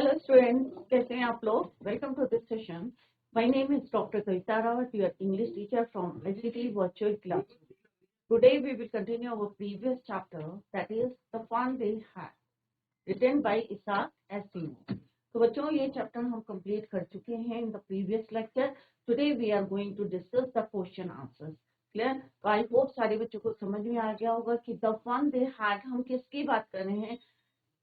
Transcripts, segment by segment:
Hello students, कैसे हैं आप लोग? Welcome to this session. My name is doctor Kavita Rawat, your English teacher from ICT virtual class. Today we will continue our previous chapter, that is the fun they had, written by Isaac Asimov. तो बच्चों, ये chapter हम complete कर चुके हैं in the previous lecture. Today we are going to discuss the question answers. Clear? तो I hope सारे बच्चों को समझ में आ गया होगा कि द फन दे हैड, हम किसकी बात कर रहे हैं।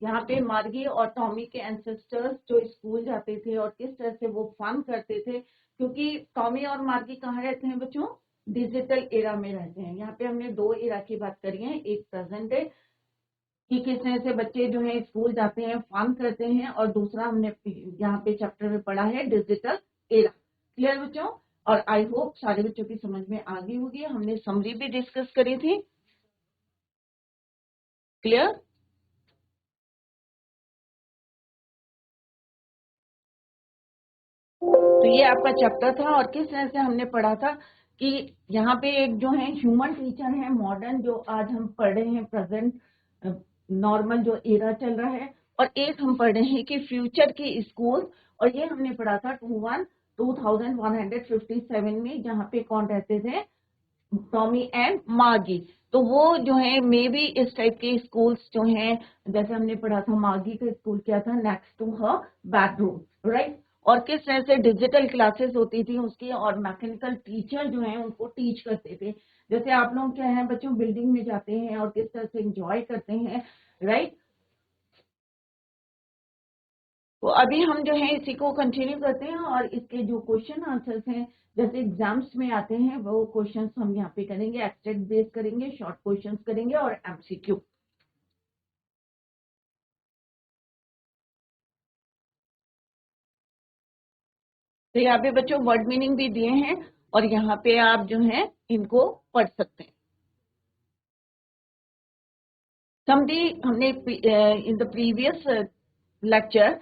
यहाँ पे मार्गी और टॉमी के एंसेस्टर्स जो स्कूल जाते थे और किस तरह से वो फन करते थे, क्योंकि टॉमी और मार्गी कहाँ रहते हैं बच्चों? डिजिटल एरा में रहते हैं। यहाँ पे हमने दो एरा की बात करी है, एक प्रेजेंट डे कि किस तरह से बच्चे जो है स्कूल जाते हैं, फन करते हैं, और दूसरा हमने यहाँ पे चैप्टर में पढ़ा है डिजिटल एरा। क्लियर बच्चों? और आई होप सारे बच्चों की समझ में आ गई होगी। हमने समरी भी डिस्कस करी थी। क्लियर? तो ये आपका चैप्टर था और किस तरह से हमने पढ़ा था कि यहाँ पे एक जो है ह्यूमन टीचर है मॉडर्न, जो आज हम पढ़ रहे हैं प्रेजेंट नॉर्मल जो एरा चल रहा है, और एक हम पढ़ रहे हैं कि फ्यूचर की स्कूल। और ये हमने पढ़ा था 2157 में, जहाँ पे कौन रहते थे? टॉमी एंड मार्गी। तो वो जो है मे बी इस टाइप के स्कूल्स जो हैं, जैसे हमने पढ़ा था मार्गी का स्कूल क्या था, next to her bedroom, right. और किस तरह से डिजिटल क्लासेस होती थी उसकी, और मैकेनिकल टीचर जो है उनको टीच करते थे। जैसे आप लोग क्या है बच्चों, बिल्डिंग में जाते हैं और किस तरह से एंजॉय करते हैं, राइट। तो अभी हम जो है इसी को कंटिन्यू करते हैं, और इसके जो क्वेश्चन आंसर्स हैं जैसे एग्जाम्स में आते हैं वो क्वेश्चंस हम यहाँ पे करेंगे, एब्स्ट्रैक्ट बेस करेंगे, शॉर्ट क्वेश्चंस करेंगे और MCQ। तो यहाँ पे बच्चों वर्ड मीनिंग भी दिए हैं और यहाँ पे आप जो है इनको पढ़ सकते हैं। समरी हमने इन द प्रीवियस लेक्चर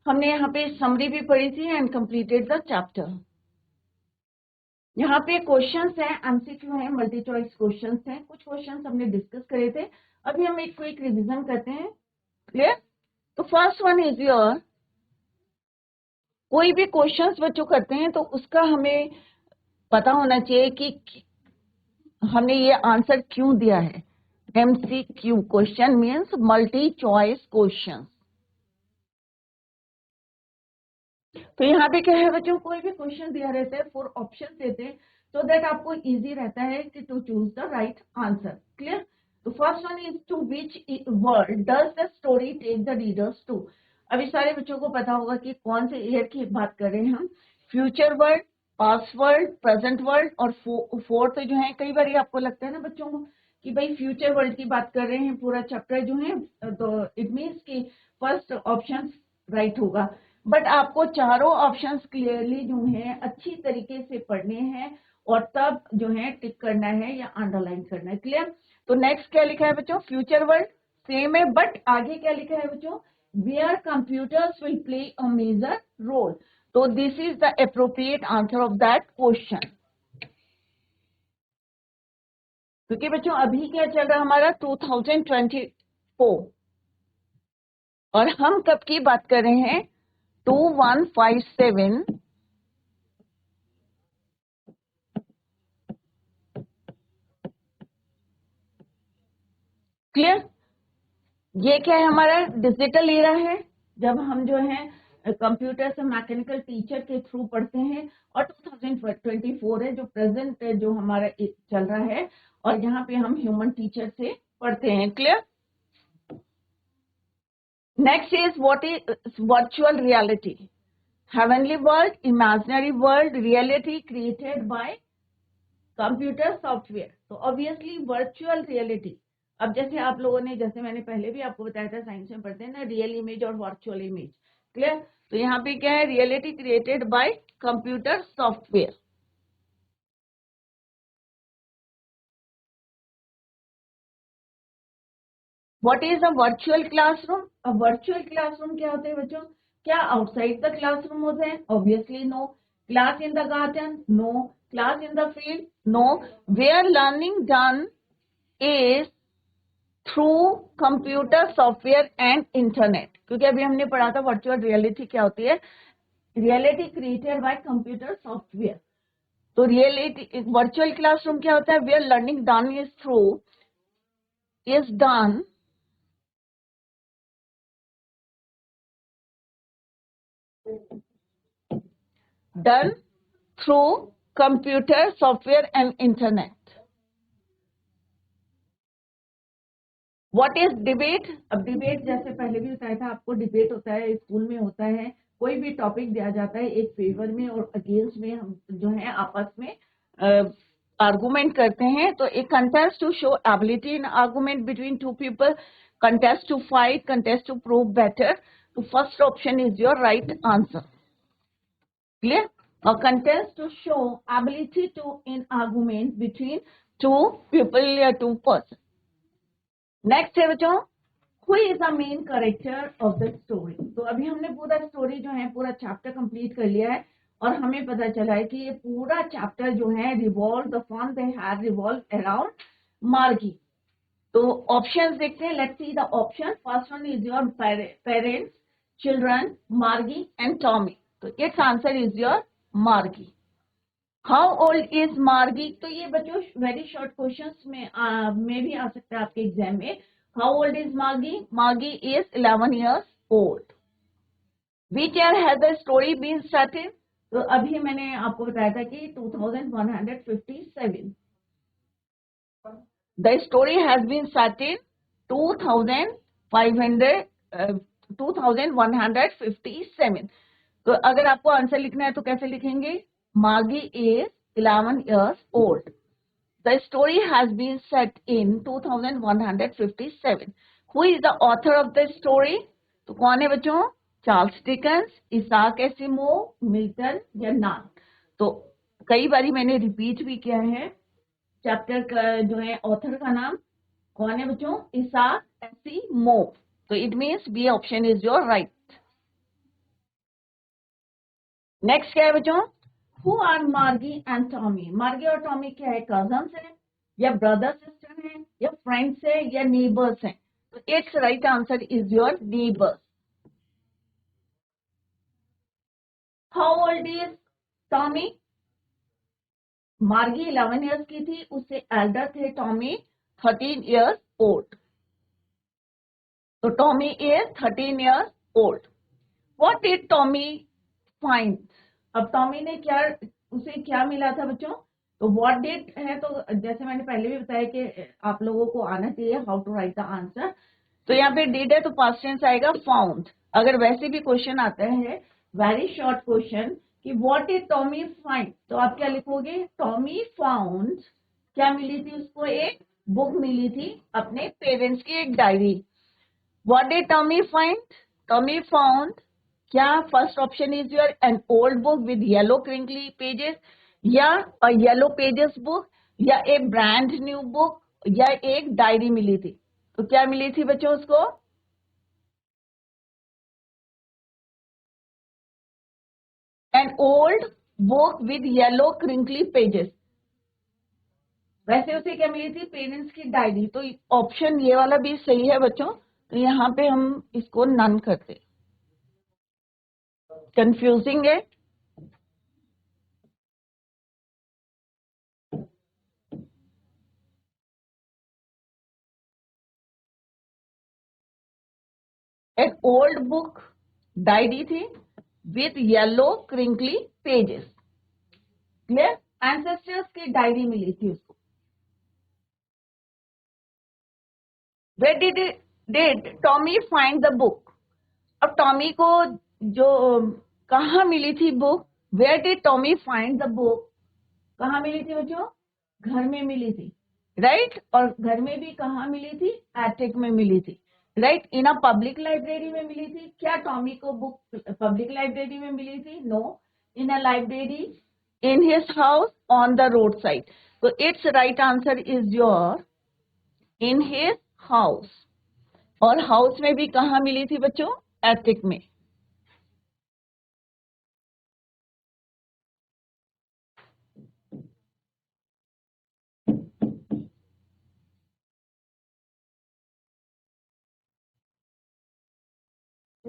हमने यहाँ पे समरी भी पढ़ी थी एंड कंप्लीटेड द चैप्टर। यहाँ पे क्वेश्चंस हैं, MCQ है, मल्टी चॉइस क्वेश्चंस हैं। कुछ क्वेश्चंस हमने डिस्कस करे थे, अभी हम एक क्विक रिवीजन करते हैं। क्लियर? तो फर्स्ट वन इज योर, कोई भी क्वेश्चंस बच्चों करते हैं तो उसका हमें पता होना चाहिए कि हमने ये आंसर क्यों दिया है। MCQ question means multi choice question. तो यहाँ पे क्या है बच्चों, कोई भी क्वेश्चन दिया रहता है, 4 ऑप्शन देते हैं, so दैट आपको इजी रहता है कि to choose the right answer. Clear? तो first one is, to which world does the story take the readers to. अभी सारे बच्चों को पता होगा कि कौन से ईयर की बात कर रहे हैं हम। Future world, past world, present world, और फोर्थ जो है, कई बार आपको लगता है ना बच्चों को कि भाई फ्यूचर वर्ल्ड की बात कर रहे हैं, पूरा चैप्टर जो है, तो इट मीन्स कि फर्स्ट ऑप्शन राइट होगा। बट आपको चारों ऑप्शंस क्लियरली जो है अच्छी तरीके से पढ़ने हैं और तब जो है टिक करना है या अंडरलाइन करना है। क्लियर? तो नेक्स्ट क्या लिखा है बच्चों? फ्यूचर वर्ल्ड सेम है, बट आगे क्या लिखा है बच्चों? Where computers will play a major role. तो this is the appropriate answer of that question. क्योंकि बच्चों अभी क्या चल रहा है हमारा 2024, और हम कब की बात कर रहे हैं? 2157। क्लियर? ये क्या है हमारा? डिजिटल एरा है, जब हम जो है कंप्यूटर से मैकेनिकल टीचर के थ्रू पढ़ते हैं। और 2024 है जो प्रेजेंट जो हमारा चल रहा है, और यहाँ पे हम ह्यूमन टीचर से पढ़ते हैं। Clear? Next is what is virtual reality? Heavenly world, imaginary world, reality created by computer software. तो ऑब्वियसली वर्चुअल रियलिटी। अब जैसे आप लोगों ने, जैसे मैंने पहले भी आपको बताया था, साइंस में पढ़ते हैं ना, रियल इमेज और वर्चुअल इमेज। क्लियर? तो यहाँ पे क्या है? Reality created by computer software. What is a virtual classroom? A virtual classroom क्या होते हैं बच्चों? क्या आउटसाइड द क्लासरूम होते हैं? Obviously no. Class in the garden? No. Class in the field? No. Where learning done is through computer software and internet, क्योंकि अभी हमने पढ़ा था वर्चुअल रियलिटी क्या होती है, reality created by computer software. तो रियलिटी वर्चुअल क्लासरूम क्या होता है, where learning done is through is done through computer software and internet. What is debate? अब डिबेट जैसे पहले भी बताया था आपको, डिबेट होता है स्कूल में होता है, कोई भी टॉपिक दिया जाता है, एक फेवर में और अगेंस्ट में हम जो है आपस में आर्गुमेंट करते हैं। तो एक contest to show ability in argument between two people, contest to fight, contest to prove better. तो first option is your right answer. Clear? A contest to show ability to in argument between two people या two person। Next है बच्चों, who is the main character of the story। तो अभी हमने पूरा story जो है पूरा चैप्टर कंप्लीट कर लिया है और हमें पता चला है कि ये पूरा चैप्टर जो है revolve the fun they have revolve around Margie. तो ऑप्शंस देखते हैं, let's see the option. First one is your parents, children, Margie and Tommy. तो it's answer is your Margie. How old is Margie? तो ये बच्चों very short questions में भी आ सकता है आपके एग्जाम में। How old is Margie? Margie is 11 years old। Which year has the story been started? तो अभी मैंने आपको बताया था कि 2157। The story has been started 2500 2157। तो अगर आपको आंसर लिखना है तो कैसे लिखेंगे? मार्गी is 11 years old। The story has been set in 2157। Who is the author of the story? तो कौन है बच्चों? Charles Dickens, Isaac Asimov, Milton या नन। तो कई बारी मैंने रिपीट भी किया है चैप्टर का जो है ऑथर का नाम कौन है बच्चों? Isaac Asimov. तो it means B option is your right. Next क्या है बच्चों? Who are Margie and Tommy? Margie और टॉमी क्या है? कजन्स है या ब्रदर सिस्टर है या फ्रेंड्स है या नेबर्स है? तो its right answer is your neighbours. How old is Tommy? मार्गी 11 years की थी, उससे एल्डर थे टॉमी 13 years old। तो Tommy is 13 years old। What did Tommy find? अब टॉमी ने क्या, उसे क्या मिला था बच्चों? तो व्हाट डिड है, तो जैसे मैंने पहले भी बताया कि आप लोगों को आना चाहिए how to write the answer. तो यहाँ पे डिड है तो पास्ट टेंस आएगा फाउंड। अगर वैसे भी क्वेश्चन आता है वेरी शॉर्ट क्वेश्चन कि व्हाट डिड टॉमी फाइंड, तो आप क्या लिखोगे? टॉमी फाउंड, क्या मिली थी उसको? एक बुक मिली थी, अपने पेरेंट्स की एक diary. What did Tommy find? Tommy found क्या? First option is your an old book with yellow crinkly pages, या अ येलो पेजेस बुक, या ए ब्रांड न्यू बुक, या एक डायरी मिली थी। तो क्या मिली थी बच्चों उसको? N old book with yellow crinkly pages. वैसे उसे क्या मिली थी? पेरेंट्स की डायरी। तो ऑप्शन ये वाला भी सही है बच्चों। तो यहाँ पे हम इसको नन करते, कंफ्यूजिंग है। एन ओल्ड बुक, डायरी थी with yellow crinkly pages. Clear? Ancestors की डायरी मिली थी उसको। Where did Tommy find the book? अब टॉमी को जो कहाँ मिली थी book? Where did Tommy find the book? कहाँ मिली थी बच्चों? घर में मिली थी, राइट? और घर में भी कहाँ मिली थी? एटिक में मिली थी, right? In a public library में मिली थी। क्या टॉमी को बुक पब्लिक लाइब्रेरी में मिली थी? No, in a library in his house on the road side. तो its right answer is your in his house. और हाउस में भी कहाँ मिली थी बच्चों? एटिक में।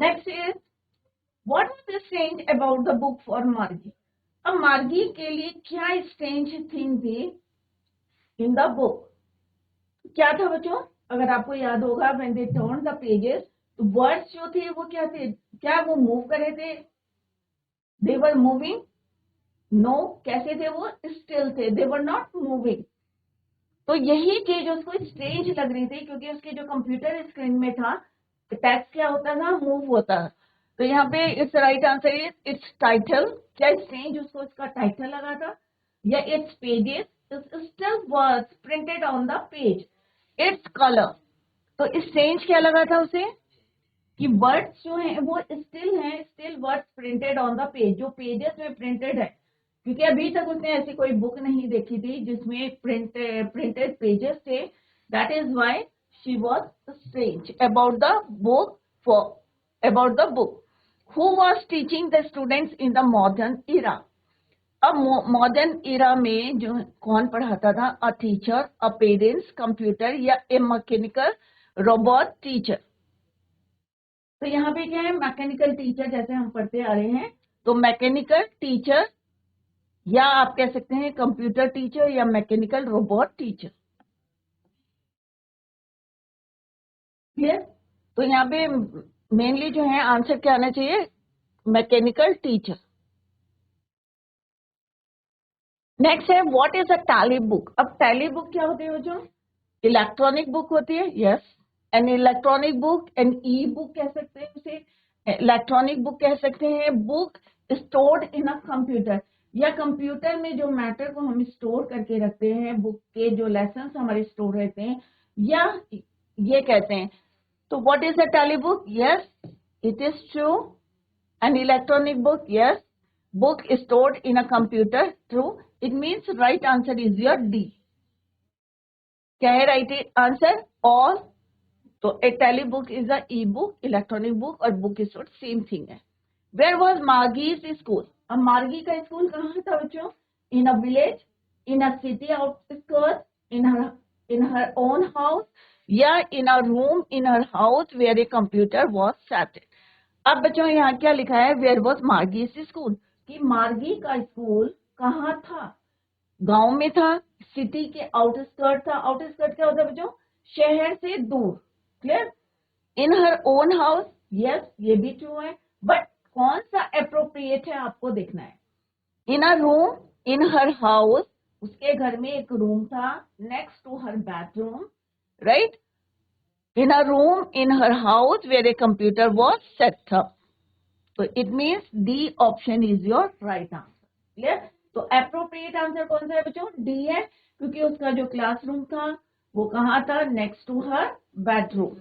Next is what was strange about the book for Margie. अब मार्गी के लिए क्या स्ट्रेंज थिंग थी इन द बुक? क्या था बच्चों? अगर आपको याद होगा, when they turn the pages, तो वर्ड्स जो थे वो क्या थे? क्या वो मूव कर रहे थे? दे वर मूविंग? नो। कैसे थे वो? स्टिल थे, दे वर नॉट मूविंग। तो यही चीज उसको स्ट्रेंज लग रही थी, क्योंकि उसके जो कंप्यूटर स्क्रीन में था टेक्स्ट क्या होता था? मूव होता। तो यहाँ पे it's right answer is it's title. क्या स्ट्रेंज उसको इसका टाइटल लगा था? या it's pages still words printed on the page, its colour. तो स्ट्रेंज क्या लगा था उसे? कि वर्ड्स जो हैं वो स्टिल हैं, still words printed on the page, जो पेजेस में प्रिंटेड है। क्योंकि अभी तक उसने ऐसी कोई बुक नहीं देखी थी जिसमें प्रिंटेड पेजेस थे। That is why she was strange about the book, for about the book. Who was teaching the students in the modern era? अब मॉडर्न इरा में जो कौन पढ़ाता था? A teacher, a parents, computer या ए mechanical robot teacher? तो यहाँ पे क्या है? मैकेनिकल टीचर, जैसे हम पढ़ते आ रहे हैं। तो मैकेनिकल टीचर, या आप कह सकते हैं कंप्यूटर टीचर या मैकेनिकल रोबोट टीचर। क्लियर? तो यहाँ पे मेनली जो है आंसर क्या आना चाहिए? Mechanical teacher. नेक्स्ट है what is a tally book. अब टैली बुक क्या होती है बच्चों? इलेक्ट्रॉनिक बुक होती है। Yes, an electronic book, an e book कह सकते हैं उसे, इलेक्ट्रॉनिक बुक कह सकते हैं। Book stored in a computer, या कंप्यूटर में जो मैटर को हम स्टोर करके रखते हैं, बुक के जो लेसन हमारे स्टोर रहते हैं, या ये कहते हैं। तो what is a tally book? Yes, it is true. An electronic book, yes. Book stored in a computer, true. It means right answer is your D. क्या है राइट आंसर? और तो a tele book is a e book, electronic book और book store same thing है। Where was Margie's school? अब Margie का school कहाँ था बच्चों? In a village, in a city outskirts, in her own house, या in a room in her house where a computer was seated. अब बच्चों यहाँ क्या लिखा है? वेयर वॉज मार्गीज स्कूल, कि मार्गी का स्कूल कहाँ था? गांव में था, सिटी के आउटस्कर्ट था। आउटस्कर्ट क्या होता है बच्चों? शहर से दूर। क्लियर? इन हर ओन हाउस, यस, ये भी ट्रू है। बट कौन सा अप्रोप्रिएट है आपको देखना है। इन a room in her house, उसके घर में एक रूम था next to her bedroom, right? In a room in her house where a computer was set up. तो it means D option is your right answer. Clear? तो appropriate answer कौन सा है बच्चों? डी है, क्योंकि उसका जो क्लासरूम था वो कहाँ था? Next to her bedroom.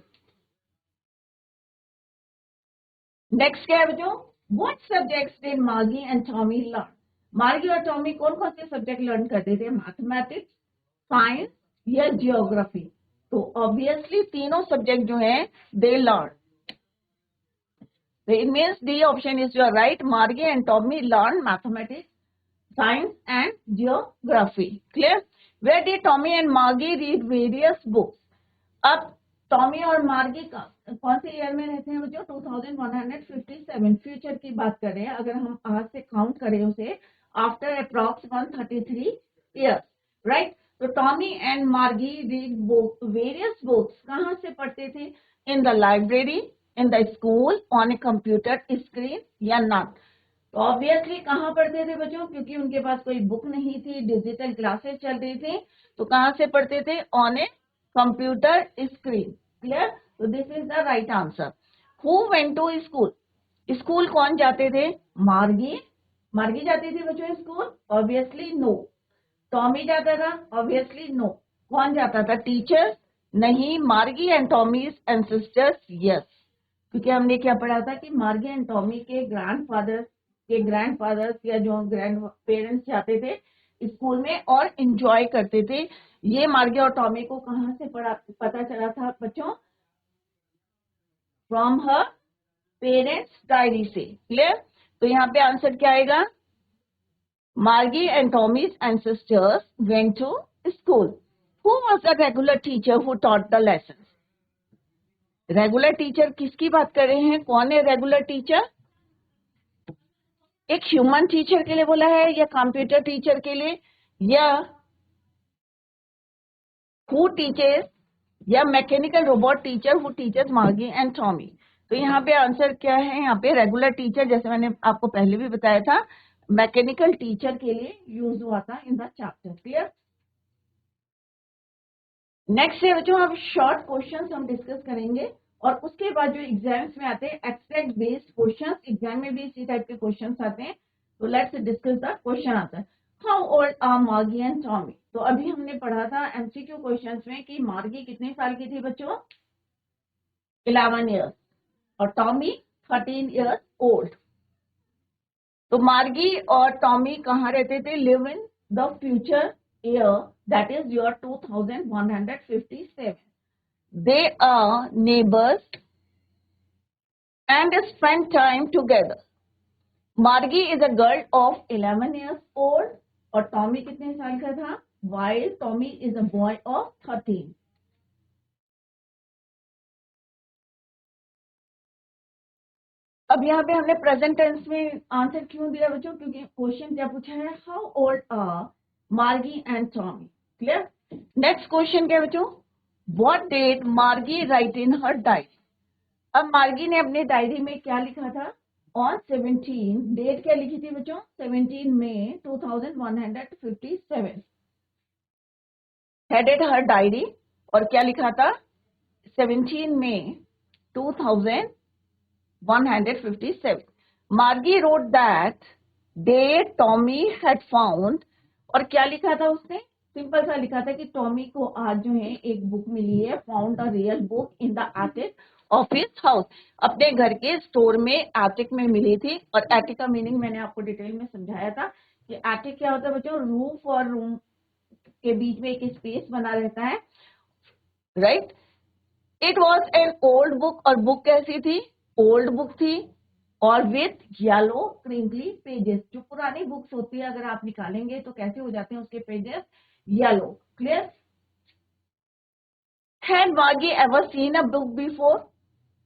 Next क्या है बच्चों? What subjects did Margie and Tommy learn? Margie और टॉमी कौन कौन से सब्जेक्ट लर्न करते थे? मैथमेटिक्स, साइंस या जियोग्राफी? तो ऑब्वियसली तीनों सब्जेक्ट जो हैं they learn. It means D option is your right. Margie and Tommy learn mathematics, science and geography. Clear? Where did Tommy and Margie read various books? अब Tommy और मार्गी का कौन से ईयर में रहते हैं बच्चों? 2157। फ्यूचर की बात कर रहे हैं, अगर हम आज से काउंट करें उसे, आफ्टर अप्रॉक्स 133 ईयर्स, राइट? तो टॉमी एंड मार्गी रीड बुक, वेरियस बुक्स। कहाँ से पढ़ते थे? In the library, in the school, on a computer screen, या नॉट? तो ऑब्वियसली कहाँ पढ़ते थे बच्चों? क्योंकि उनके पास कोई बुक नहीं थी, डिजिटल क्लासेस चल रही थी, तो कहाँ से पढ़ते थे? On a computer screen. Clear? तो this is the right answer. Who went to school? School कौन जाते थे? मार्गी। मार्गी जाती थी बच्चों स्कूल? Obviously no. टॉमी जाता था? Obviously no. कौन जाता था? टीचर? नहीं। मार्गी एंड टॉमीज एंसेस्टर्स, यस। क्योंकि हमने क्या पढ़ा था कि मार्गी एंड टॉमी के ग्रैंडफादर्स या जो ग्रैंड पेरेंट्स जाते थे स्कूल में और एंजॉय करते थे। ये मार्गी और टॉमी को कहाँ से पता चला था बच्चों? फ्रॉम हर पेरेंट्स डायरी से। क्लियर? तो यहाँ पे आंसर क्या आएगा? Margie and Tommy's ancestors went to school. Who was the regular teacher who taught the lesson? Regular teacher किसकी बात कर रहे हैं? कौन है रेगुलर टीचर? एक ह्यूमन टीचर के लिए बोला है या कंप्यूटर टीचर के लिए, या हु टीचर्स, या mechanical robot teacher who teachers मार्गी एंड टॉमी? तो यहाँ पे आंसर क्या है? यहाँ पे रेगुलर टीचर, जैसे मैंने आपको पहले भी बताया था, मैकेनिकल टीचर के लिए यूज हुआ था in the chapter. Clear? Next है बच्चों, अब शॉर्ट क्वेश्चंस हम डिस्कस करेंगे और उसके बाद जो एग्जाम्स में आते हैं एब्स्ट्रैक्ट बेस्ड क्वेश्चंस, एग्जाम में भी इसी टाइप के क्वेश्चंस आते हैं। तो let's discuss the question answer. How old are Margie and Tommy? तो अभी हमने पढ़ा था एमसीक्यू क्वेश्चंस में कि मार्गी कितने साल की थी बच्चों? 11 ईयर्स, और टॉमी 13 ईयर्स ओल्ड। तो मार्गी और टॉमी कहाँ रहते थे? Live in the future year, that is your 2157. They are neighbors and spend time together. Margie is a girl of 11 years old और टॉमी कितने साल का था? While Tommy is a boy of 13. अब यहाँ पे हमने प्रेजेंट टेंस में आंसर क्यों दिया बच्चों? क्योंकि क्वेश्चन क्या पूछा है? How old are Margie and Tommy? Clear? Next question क्या बच्चों? व्हाट डिड मार्गी राइट इन हर डायरी? अब मार्गी ने अपने डायरी में क्या लिखा था? ऑन 17, डेट क्या लिखी थी बच्चों? 17 मई 2157 हेडेड हर डायरी, और क्या लिखा था? 17 मई 2157 मार्गी wrote that day Tommy had found, और क्या लिखा था उसने? सिंपल सा लिखा था कि टॉमी को आज जो है एक बुक मिली है, found a real book in the attic of his house. अपने घर के स्टोर में एटिक में मिली थी। और एटिक का मीनिंग मैंने आपको डिटेल में समझाया था कि एटिक क्या होता है बच्चों? रूफ और रूम के बीच में एक स्पेस बना रहता है, right? It was an old book, और बुक कैसी थी? ओल्ड बुक थी, और विथ येलो क्रिंकली पेजेस। जो पुरानी बुक्स होती है अगर आप निकालेंगे तो कैसे हो जाते हैं उसके पेजेस? येलो। क्लियर? हैड मार्गी ever seen a book before?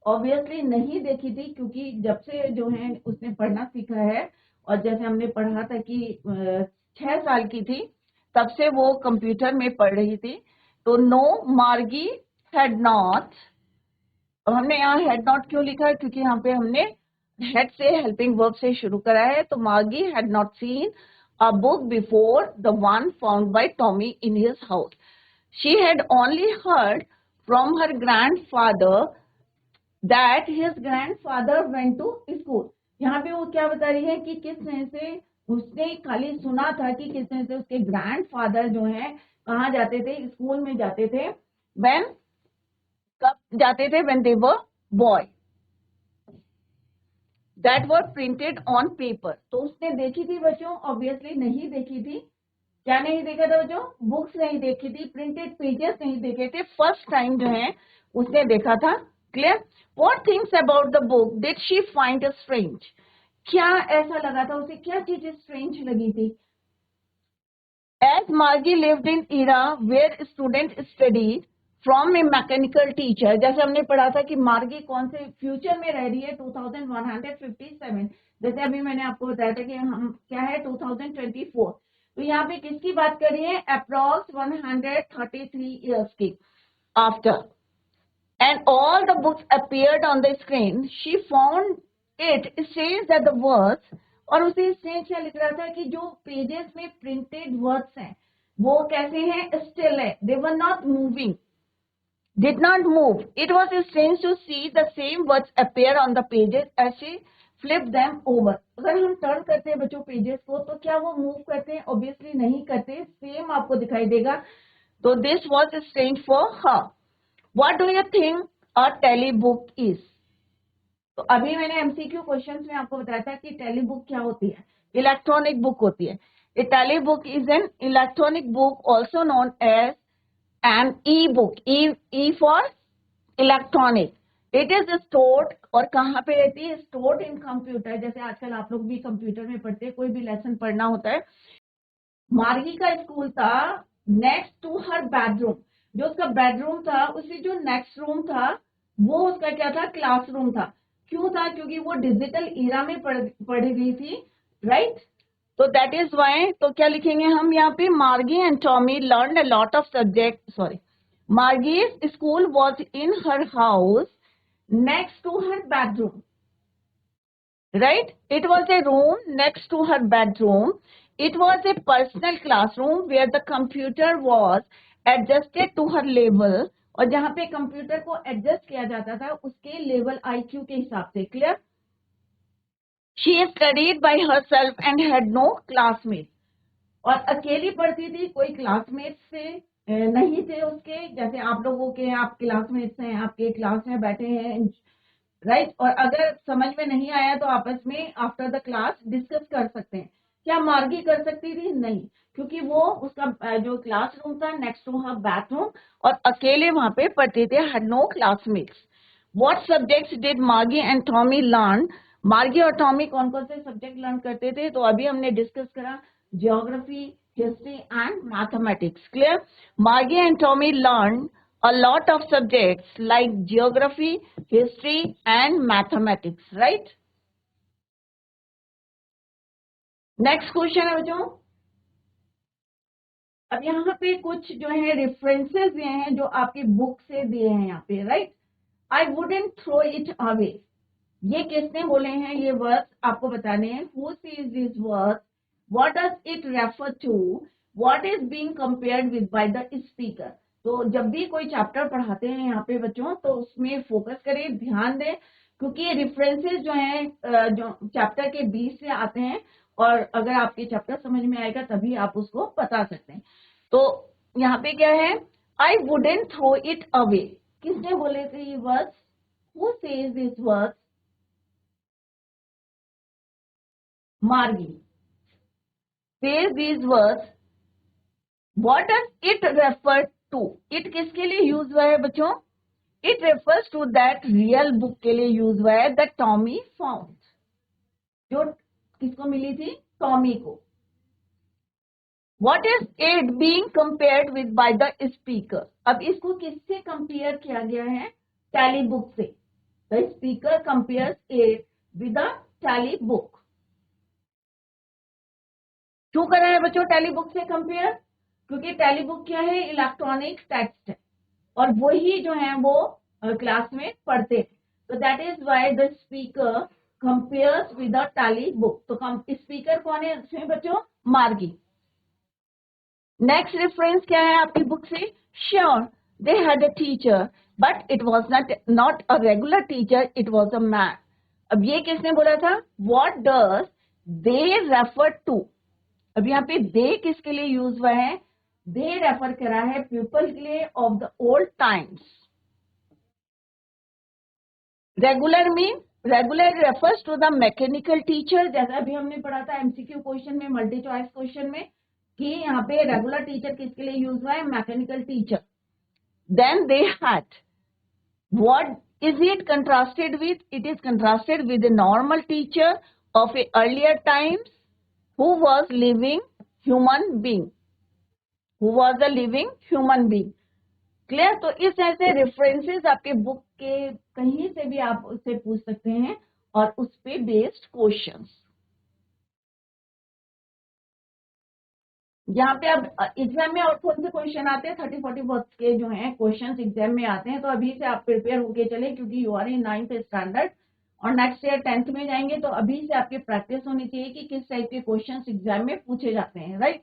Obviously नहीं देखी थी, क्योंकि जब से जो है उसने पढ़ना सीखा है, और जैसे हमने पढ़ा था कि 6 साल की थी तब से वो कंप्यूटर में पढ़ रही थी। तो नो, मार्गी हैड नॉट। और हमने यहाँ हैड नॉट क्यों लिखा है? क्योंकि यहाँ पे हमने हेड से हेल्पिंग वर्ब से शुरू करा है। तो Margie had not seen a book before the one found by Tommy in his house. She had only heard from her grandfather that his grandfather went to school. यहाँ पे वो क्या बता रही है कि किस तरह से उसने खाली सुना था कि किस तरह से उसके ग्रैंडफादर जो है कहाँ जाते थे? स्कूल में जाते थे। व्हेन, कब जाते थे? When they were boy, that were printed on paper. तो उसने देखी थी बच्चों? ऑब्वियसली नहीं देखी थी। क्या नहीं देखा था बच्चों? बुक्स नहीं देखी थी, प्रिंटेड पेजेस नहीं देखे थे। फर्स्ट टाइम जो है उसने देखा था। Clear? What things about the book did she find strange? क्या ऐसा लगा था उसे? क्या चीज स्ट्रेंज लगी थी? As Margie lived in era where student studied from a mechanical teacher, जैसे हमने पढ़ा था कि मार्गी कौन से फ्यूचर में रह रही है? 2157। जैसे अभी मैंने आपको बताया था कि हम क्या है 2024। तो यहाँ पे किसकी बात कर रही है? अप्रॉक्स 133 ईयर्स की after, and all the books appeared on the screen. She found it strange that the words, और उसे strange क्या लिख रहा था कि जो पेजेस में प्रिंटेड वर्ड्स हैं वो कैसे हैं? स्टिल है, they were not moving, did not move. It was strange to see the same words appear on the pages as she flipped them over. अगर हम टर्न करते हैं बच्चों पेजेस को तो क्या वो मूव करते हैं? ऑब्वियसली नहीं करते, सेम आपको दिखाई देगा। तो this was strange for her. What do you think a टेलीबुक is? तो अभी मैंने एमसीक्यू क्वेश्चंस में आपको बताया था कि टेलीबुक क्या होती है? इलेक्ट्रॉनिक बुक होती है। A telebook is an electronic book also known as an e book. E for electronic. It is stored, और कहाँ पे रहती है? Stored in computer. जैसे आजकल आप लोग भी कंप्यूटर में पढ़ते हैं, कोई भी लेसन पढ़ना होता है। मार्गी का स्कूल था नेक्स्ट टू हर बेडरूम। जो उसका बेडरूम था उससे जो नेक्स्ट रूम था वो उसका क्या था, क्लासरूम था। क्यों था, क्योंकि वो डिजिटल इरा में पढ़ी गई थी, राइट। तो दैट इज वाई, तो क्या लिखेंगे हम यहाँ पे, Margie and Tommy learn a lot of subject, sorry, Margie's school was in her house next to her bedroom, right? It was a room next to her bedroom. It was a personal classroom where the computer was adjusted to her level. और जहां पे computer को adjust किया जाता था उसके level IQ के हिसाब से, clear. She studied by herself and had no classmate, और अकेली पढ़ती थी, कोई क्लासमेट से नहीं थे उसके, जैसे आप लोगों के, आप क्लासमेट्स हैं, आपके क्लास में बैठे हैं, राइट। और अगर समझ में नहीं आया तो आपस में आफ्टर द क्लास डिस्कस कर सकते हैं। क्या मार्गी कर सकती थी? नहीं, क्योंकि वो उसका जो क्लासरूम था नेक्स्ट टू हर बाथरूम, और अकेले वहां पे पढ़ते थे, had no classmates. What subjects did Margie and Tommy learn? Margie और टॉमी कौन कौन से सब्जेक्ट लर्न करते थे? तो अभी हमने डिस्कस करा, geography, history and mathematics, clear. Margie and Tommy learn a lot of subjects like geography, history and mathematics, right? Next question है बच्चों। अब यहाँ पे कुछ जो है रेफरेंसेस दिए हैं जो आपकी बुक से दिए हैं यहाँ पे, right. I wouldn't throw it away, ये किसने बोले हैं? ये वर्ड्स आपको बताने हैं। Who says this words, what does it refer to, what is being compared with by the speaker. तो जब भी कोई चैप्टर पढ़ाते हैं यहाँ पे बच्चों, तो उसमें फोकस करें, ध्यान दें, क्योंकि ये रेफरेंसेस जो हैं जो चैप्टर के बीच से आते हैं, और अगर आपके चैप्टर समझ में आएगा तभी आप उसको बता सकते हैं। तो यहाँ पे क्या है, I wouldn't throw it away, किसने बोले थे ये words? Who says this words? Margie says these words. What does it refer to? It किसके लिए यूज हुआ है बच्चों? It refers to that real book के लिए यूज हुआ है, that Tommy found, जो किसको मिली थी? टॉमी को। What is it being compared with by the speaker? अब इसको किससे कंपेयर किया गया है? टैली बुक से। The speaker compares it with the tally book. क्यों कर रहे हैं बच्चों टैली बुक से कंपेयर? क्योंकि टैली बुक क्या है? इलेक्ट्रॉनिक टेक्स्ट है, और वही जो है वो क्लास में पढ़ते थे। तो that is why the speaker compares with the tally book. तो स्पीकर कौन है इसमें बच्चों? मार्गी। नेक्स्ट रेफरेंस क्या है आपकी बुक से? Sure, they had a teacher but it was not a regular teacher, it was a man. अब ये किसने बोला था? What does they refer to? अब यहाँ पे दे किसके लिए यूज हुआ है? दे रेफर करा है पीपल के लिए of the old times. Regular mean, regular refers to the mechanical teacher, जैसा अभी हमने पढ़ा था एमसीक्यू क्वेश्चन में, मल्टी चॉइस क्वेश्चन में, कि यहाँ पे रेगुलर टीचर किसके लिए यूज हुआ है? Mechanical teacher. Then they had, what is it contrasted with? It is contrasted with the normal teacher of a earlier times who was living human being, who was a living human being, clear. तो इस तरह से references आपके book के कहीं से भी आप उससे पूछ सकते हैं, और उस पे बेस्ड क्वेश्चंस। यहाँ पे अब एग्जाम में और कौन से क्वेश्चन आते हैं? 30-40 वर्ड्स के जो हैं क्वेश्चंस एग्जाम में आते हैं। तो अभी से आप प्रिपेयर होके चले, क्योंकि you are in 9th standard और नेक्स्ट ईयर 10th में जाएंगे, तो अभी से आपकी प्रैक्टिस होनी चाहिए कि किस टाइप के क्वेश्चंस एग्जाम में पूछे जाते हैं, right.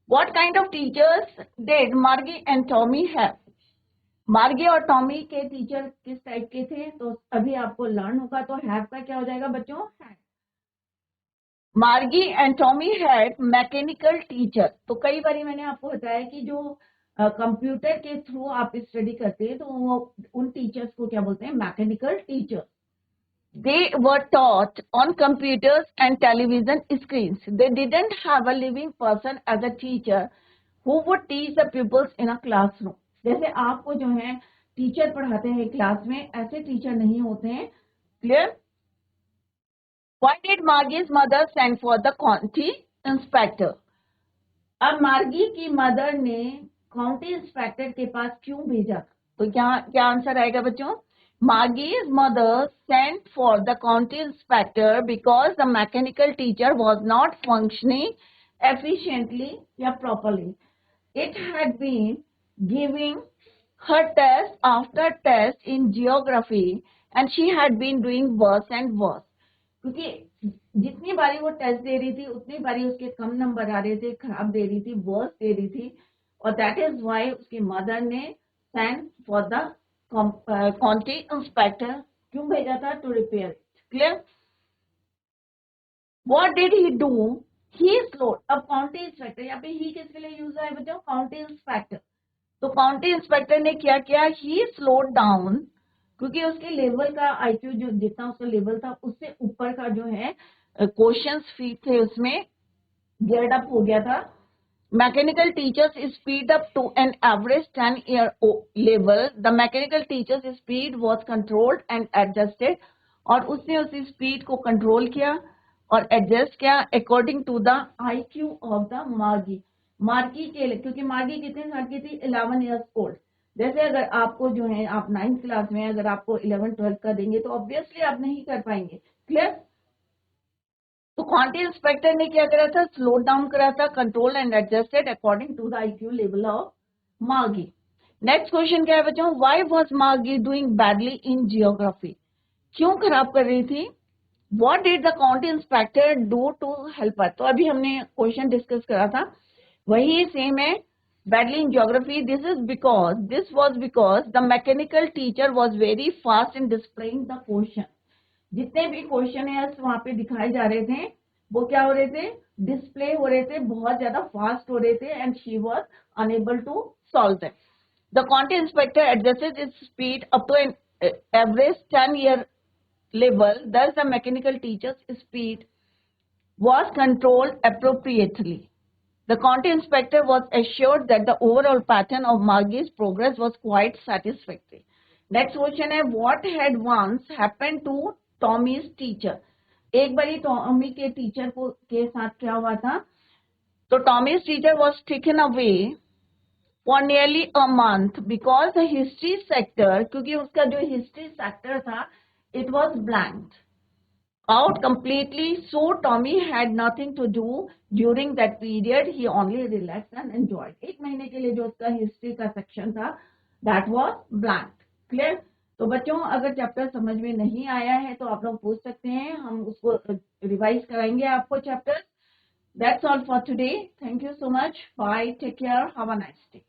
What kind of teachers did Margie and Tommy have? मार्गी और टॉमी के टीचर किस टाइप के थे? तो अभी आपको लर्न होगा। तो हैव का क्या हो जाएगा बच्चों? हैव। मार्गी and Tommy had mechanical teacher. तो कई बार मैंने आपको बताया कि जो कंप्यूटर के थ्रू आप स्टडी करते हैं, तो वो उन टीचर्स को क्या बोलते हैं? Mechanical teacher. They were taught on computers and television screens. They didn't have a living person as a teacher who would teach the pupils in a classroom. जैसे आपको जो है टीचर पढ़ाते हैं क्लास में, ऐसे टीचर नहीं होते हैं, clear. Why did Margie's mother send for the county inspector? अब मार्गी की मदर ने काउंटी इंस्पेक्टर के पास क्यों भेजा? तो क्या क्या आंसर आएगा बच्चों? Margie's mother sent for the county inspector because the mechanical teacher was not functioning efficiently or properly. It had been giving her test after test in geography and she had been doing worse and worse. क्योंकि जितनी बारी वो test दे रही थी उतनी बारी उसके कम number आ रहे थे, खराब दे रही थी, वर्स दे रही थी, और दैट इज वाई उसकी मदर ने send for the county inspector क्यों भेजा था? To repair it. Clear? What did he do? He slowed. अब काउंटी इंस्पेक्टर यहाँ पे ही किसके लिए यूज है बच्चों? County inspector. तो काउंटी इंस्पेक्टर ने क्या किया? ही स्लोड डाउन, क्योंकि उसके लेवल का आईक्यू जो जितना उसका लेवल था उससे ऊपर का जो है क्वेश्चंस फीड थे उसमें गियर्ड अप हो गया था. Mechanical teachers speed up to an average 10-year level. The mechanical teachers speed was controlled and adjusted, और उसने उस स्पीड को कंट्रोल किया और एडजस्ट किया according to the IQ of the Margie. Margie के लिए, क्योंकि मार्गी कितने साल की थी? 11 years old. जैसे अगर आपको जो है आप 9th क्लास में अगर आपको 11-12 का देंगे तो ऑब्वियसली आप नहीं कर पाएंगे. क्लियर? तो काउंटी इंस्पेक्टर ने क्या करा था? स्लो डाउन करा था, control and adjusted according to the IQ level of Margie. Next question क्या है बच्चों? Why was Margie doing badly in geography? क्यों खराब कर रही थी? What did the county inspector do to help her? तो अभी हमने क्वेश्चन डिस्कस करा था, वही सेम है. Badly in geography, this was because the mechanical teacher was very fast in displaying the question. जितने भी क्वेश्चन है वहां पे दिखाए जा रहे थे वो क्या हो रहे थे? डिस्प्ले हो रहे थे, बहुत ज्यादा फास्ट हो रहे थे, and she was unable to solve them. The county inspector adjusted its speed up to an average 10-year level, thus the mechanical teacher's speed was controlled appropriately. The county inspector was assured that the overall pattern of Margie's progress was quite satisfactory. Next question है, what had once happened to Tommy's teacher? एक बारी Tommy के teacher को के साथ क्या हुआ था? तो Tommy's teacher was taken away for nearly a month because the history sector, क्योंकि उसका जो history sector था, it was blanked out completely, so Tommy had nothing to do during that period. He only relaxed and enjoyed. एक महीने के लिए जो उसका हिस्ट्री का सेक्शन था that was blank. Clear? तो बच्चों अगर चैप्टर समझ में नहीं आया है तो आप लोग पूछ सकते हैं, हम उसको रिवाइज कराएंगे आपको chapter. That's all for today. Thank you so much. Bye. Take care. Have a nice day.